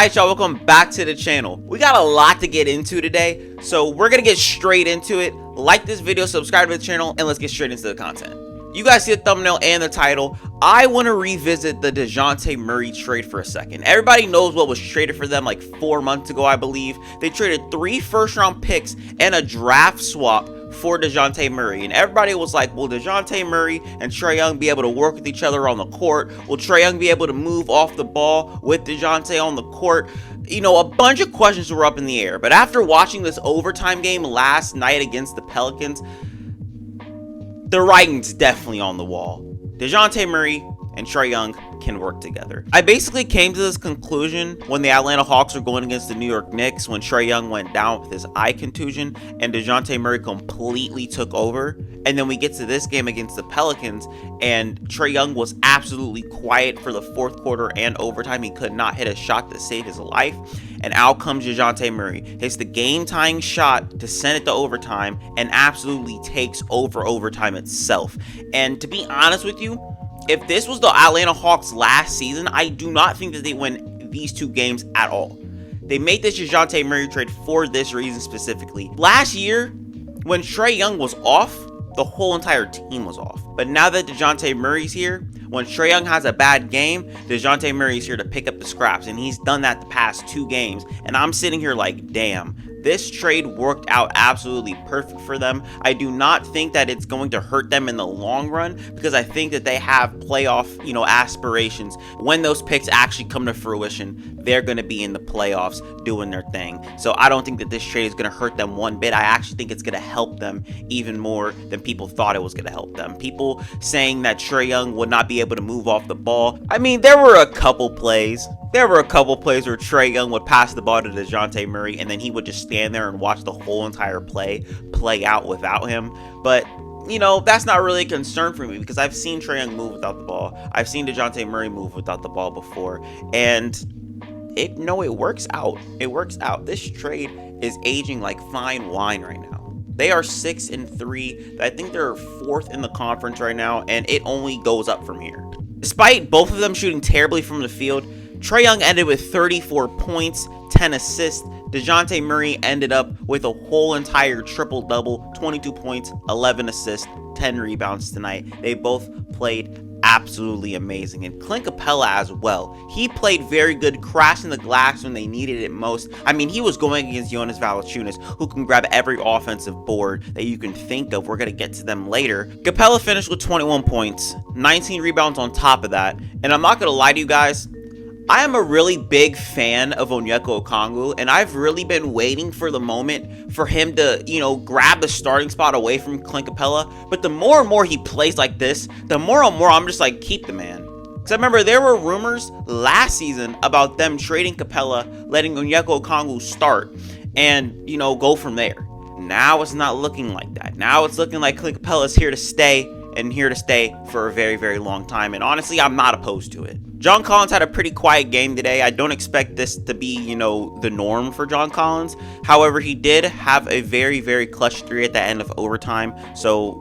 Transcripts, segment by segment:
Alright y'all, welcome back to the channel. We got a lot to get into today, so we're gonna get straight into it. Like this video, subscribe to the channel, and let's get straight into the content. You guys see the thumbnail and the title. I want to revisit the Dejounte Murray trade for a second. Everybody knows what was traded for them like 4 months ago, I believe. They traded 3 first-round picks and a draft swap for Dejounte Murray. And everybody was like, will Dejounte Murray and Trae Young be able to work with each other on the court? Will Trae Young be able to move off the ball with Dejounte on the court? You know, a bunch of questions were up in the air. But after watching this overtime game last night against the Pelicans, the writing's definitely on the wall. Dejounte Murray and Trae Young can work together. I basically came to this conclusion when the Atlanta Hawks were going against the New York Knicks, when Trae Young went down with his eye contusion and Dejounte Murray completely took over. And then we get to this game against the Pelicans and Trae Young was absolutely quiet for the fourth quarter and overtime. He could not hit a shot to save his life. And out comes Dejounte Murray, hits the game-tying shot to send it to overtime and absolutely takes over overtime itself. And to be honest with you, if this was the Atlanta Hawks last season, I do not think that they win these 2 games at all. They made this Dejounte Murray trade for this reason specifically. Last year, when Trae Young was off, the whole entire team was off. But now that Dejounte Murray's here, when Trae Young has a bad game, Dejounte Murray's here to pick up the scraps. And he's done that the past 2 games. And I'm sitting here like, damn, this trade worked out absolutely perfect for them. I do not think that it's going to hurt them in the long run, because I think that they have playoff, aspirations. When those picks actually come to fruition, they're going to be in the playoffs doing their thing. So I don't think that this trade is going to hurt them one bit. I actually think it's going to help them even more than people thought it was going to help them. People saying that Trae Young would not be able to move off the ball. I mean, there were a couple plays. There were a couple plays where Trae Young would pass the ball to Dejounte Murray and then he would just stand there and watch the whole entire play out without him. But that's not really a concern for me, because I've seen Trae Young move without the ball. I've seen Dejounte Murray move without the ball before, and it works out. It works out. This trade is aging like fine wine right now. They are 6-3. I think they're 4th in the conference right now, and it only goes up from here. Despite both of them shooting terribly from the field, Trae Young ended with 34 points, 10 assists. Dejounte Murray ended up with a whole entire triple-double, 22 points, 11 assists, 10 rebounds tonight. They both played absolutely amazing. And Clint Capella as well. He played very good, crashing the glass when they needed it most. I mean, he was going against Jonas Valanciunas, who can grab every offensive board that you can think of. We're going to get to them later. Capella finished with 21 points, 19 rebounds on top of that. And I'm not going to lie to you guys, I am a really big fan of Onyeka Okongwu, and I've really been waiting for the moment for him to, grab the starting spot away from Clint Capella. But the more and more he plays like this, the more and more I'm just like, keep the man. Because I remember there were rumors last season about them trading Capella, letting Onyeka Okongwu start, and, go from there. Now it's not looking like that. Now it's looking like Clint Capella is here to stay, and here to stay for a very, very long time. And honestly, I'm not opposed to it. John Collins had a pretty quiet game today. I don't expect this to be, the norm for John Collins. However, he did have a very, very clutch 3 at the end of overtime. So,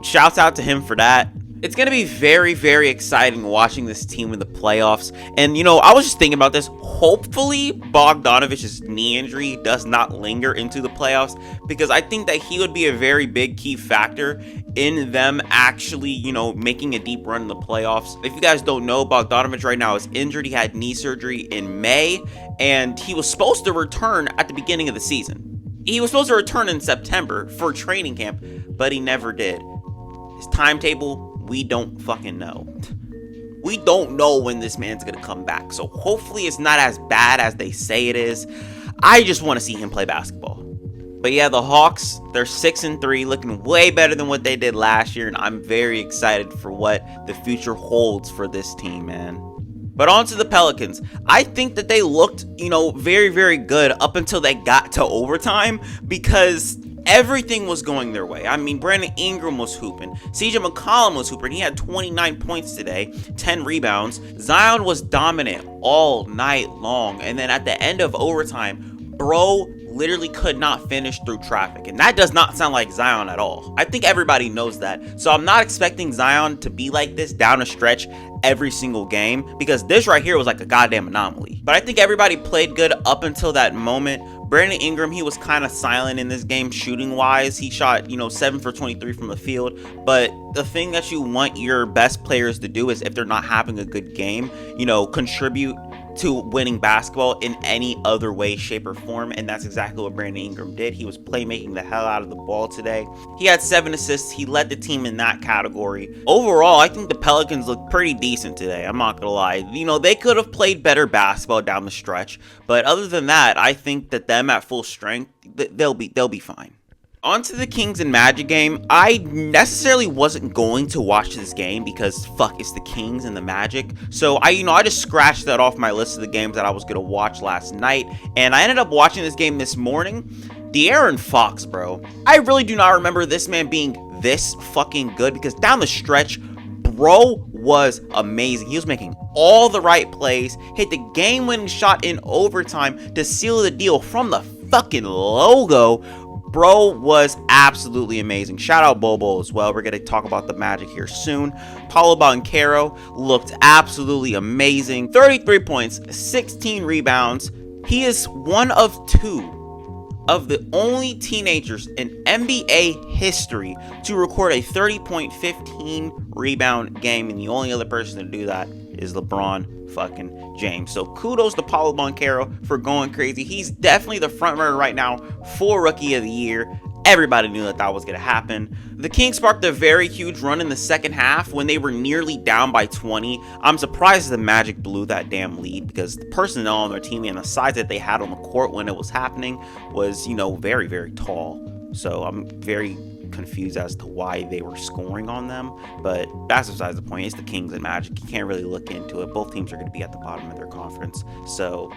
shouts out to him for that. It's going to be very, very exciting watching this team in the playoffs. And, I was just thinking about this. Hopefully, Bogdanovich's knee injury does not linger into the playoffs, because I think that he would be a very big key factor in them actually, making a deep run in the playoffs. If you guys don't know, Bogdanovich right now is injured. He had knee surgery in May, and he was supposed to return at the beginning of the season. He was supposed to return in September for training camp, but he never did. His timetable, we don't fucking know. We don't know when this man's gonna come back. So hopefully it's not as bad as they say it is. I just want to see him play basketball. But yeah, the Hawks, they're 6-3, looking way better than what they did last year. And I'm very excited for what the future holds for this team, man. But on to the Pelicans. I think that they looked, very, very good up until they got to overtime, because everything was going their way. I mean, Brandon Ingram was hooping. CJ McCollum was hooping. He had 29 points today, 10 rebounds. Zion was dominant all night long. And then at the end of overtime, Bro literally could not finish through traffic, and that does not sound like Zion at all. I think everybody knows that, so I'm not expecting Zion to be like this down a stretch every single game, because this right here was like a goddamn anomaly. But I think everybody played good up until that moment. Brandon Ingram, he was kind of silent in this game shooting wise. He shot, 7 for 23 from the field. But the thing that you want your best players to do is, if they're not having a good game, contribute to winning basketball in any other way, shape, or form. And that's exactly what Brandon Ingram did. He was playmaking the hell out of the ball today. He had 7 assists. He led the team in that category. Overall, I think the Pelicans looked pretty decent today. I'm not gonna lie. They could have played better basketball down the stretch, but other than that, I think that them at full strength, they'll be fine. On to the Kings and Magic game. I necessarily wasn't going to watch this game because fuck, it's the Kings and the Magic. So I just scratched that off my list of the games that I was going to watch last night. And I ended up watching this game this morning. De'Aaron Fox, bro. I really do not remember this man being this fucking good, because down the stretch, bro was amazing. He was making all the right plays, hit the game-winning shot in overtime to seal the deal from the fucking logo. Bro was absolutely amazing. Shout out Bobo as well. We're going to talk about the Magic here soon. Paolo Banchero looked absolutely amazing. 33 points, 16 rebounds. He is one of 2 of the only teenagers in NBA history to record a 30-point, 15-rebound game, and the only other person to do that is LeBron fucking James. So kudos to Paolo Banchero for going crazy. He's definitely the front runner right now for Rookie of the Year. Everybody knew that was going to happen. The Kings sparked a very huge run in the second half when they were nearly down by 20. I'm surprised the Magic blew that damn lead, because the personnel on their team and the size that they had on the court when it was happening was, very, very tall. So I'm very confused as to why they were scoring on them, but that's besides the point. It's the Kings and Magic. You can't really look into it. Both teams are going to be at the bottom of their conference. So,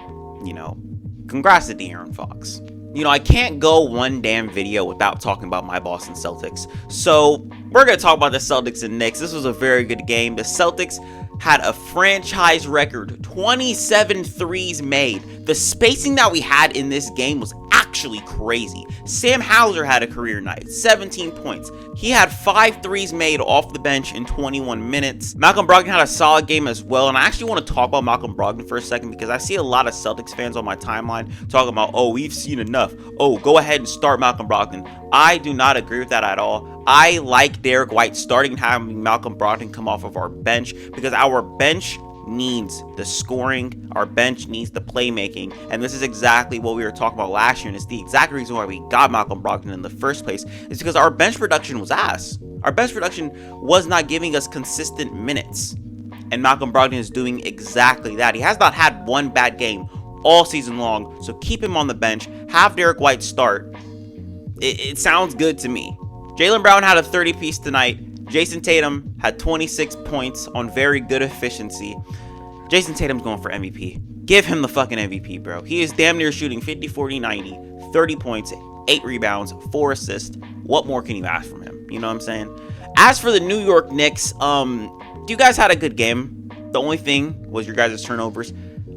congrats to De'Aaron Fox. I can't go one damn video without talking about my Boston Celtics. So we're going to talk about the Celtics and Knicks. This was a very good game. The Celtics had a franchise record 27 threes made. The spacing that we had in this game was actually crazy. Sam Hauser had a career night, 17 points. He had 5 threes made off the bench in 21 minutes. Malcolm Brogdon had a solid game as well, and I actually want to talk about Malcolm Brogdon for a second, because I see a lot of Celtics fans on my timeline talking about, oh, we've seen enough. Oh, go ahead and start Malcolm Brogdon. I do not agree with that at all. I like Derek White starting and having Malcolm Brogdon come off of our bench, because our bench needs the scoring, our bench needs the playmaking, and this is exactly what we were talking about last year, and it's the exact reason why we got Malcolm Brogdon in the first place, is because our bench production was ass. Our bench production was not giving us consistent minutes, and Malcolm Brogdon is doing exactly that. He has not had one bad game all season long, so keep him on the bench, have Derek White start. It sounds good to me. Jaylen Brown had a 30-piece tonight. Jason Tatum had 26 points on very good efficiency. Jason Tatum's going for MVP. Give him the fucking MVP, bro. He is damn near shooting 50, 40, 90, 30 points, 8 rebounds, 4 assists. What more can you ask from him? You know what I'm saying? As for the New York Knicks, you guys had a good game. The only thing was your guys' turnovers.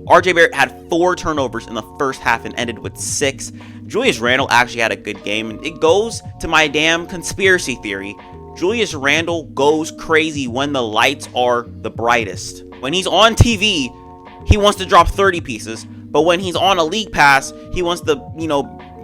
RJ Barrett had 4 turnovers in the first half and ended with 6. Julius Randle actually had a good game, and it goes to my damn conspiracy theory. Julius Randle goes crazy when the lights are the brightest. When he's on TV, he wants to drop 30 pieces, but when he's on a league pass, he wants to,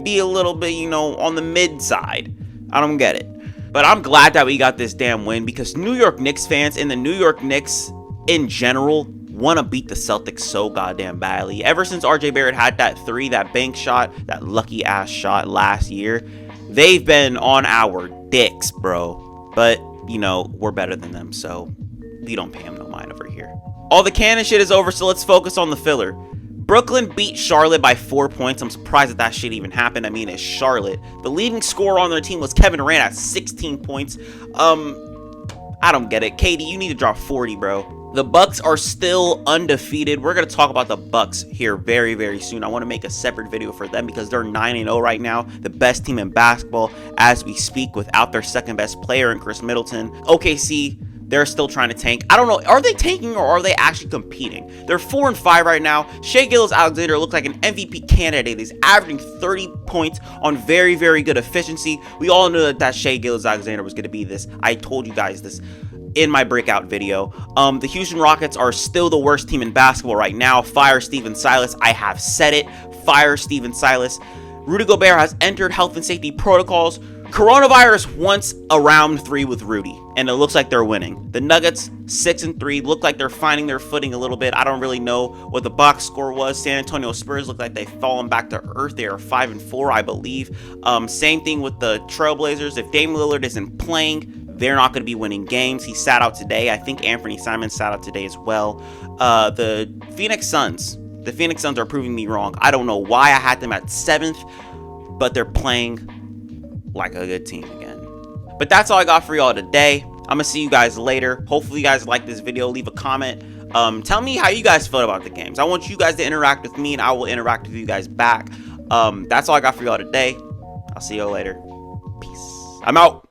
be a little bit, on the mid side. I don't get it. But I'm glad that we got this damn win, because New York Knicks fans and the New York Knicks in general want to beat the Celtics so goddamn badly. Ever since RJ Barrett had that 3, that bank shot, that lucky ass shot last year, they've been on our dicks, bro. But, we're better than them, so we don't pay them no mind over here. All the canon shit is over, so let's focus on the filler. Brooklyn beat Charlotte by 4 points. I'm surprised that shit even happened. I mean, it's Charlotte. The leading scorer on their team was Kevin Durant at 16 points. I don't get it. KD, you need to drop 40, bro. The Bucks are still undefeated. We're going to talk about the Bucks here very, very soon. I want to make a separate video for them because they're 9-0 right now. The best team in basketball as we speak without their second best player in Chris Middleton. OKC, they're still trying to tank. I don't know, are they tanking or are they actually competing? They're 4-5 right now. Shai Gilgeous-Alexander looks like an MVP candidate. He's averaging 30 points on very, very good efficiency. We all knew that Shai Gilgeous-Alexander was going to be this. I told you guys this in my breakout video. The Houston Rockets are still the worst team in basketball right now. Fire Stephen Silas. I have said it. Fire Stephen Silas. Rudy Gobert has entered health and safety protocols. Coronavirus wants a round 3 with Rudy, and it looks like they're winning. The Nuggets 6-3 look like they're finding their footing a little bit. I don't really know what the box score was. San Antonio Spurs look like they've fallen back to earth. They are 5-4, I believe. Same thing with the Trailblazers. If Dame Lillard isn't playing, they're not going to be winning games. He sat out today. I think Anthony Simons sat out today as well. The Phoenix Suns are proving me wrong. I don't know why I had them at 7th, but they're playing like a good team again. But that's all I got for y'all today. I'm gonna see you guys later. Hopefully you guys like this video. Leave a comment. Tell me how you guys felt about the games. I want you guys to interact with me, and I will interact with you guys back. That's all I got for y'all today. I'll see y'all later. Peace. I'm out.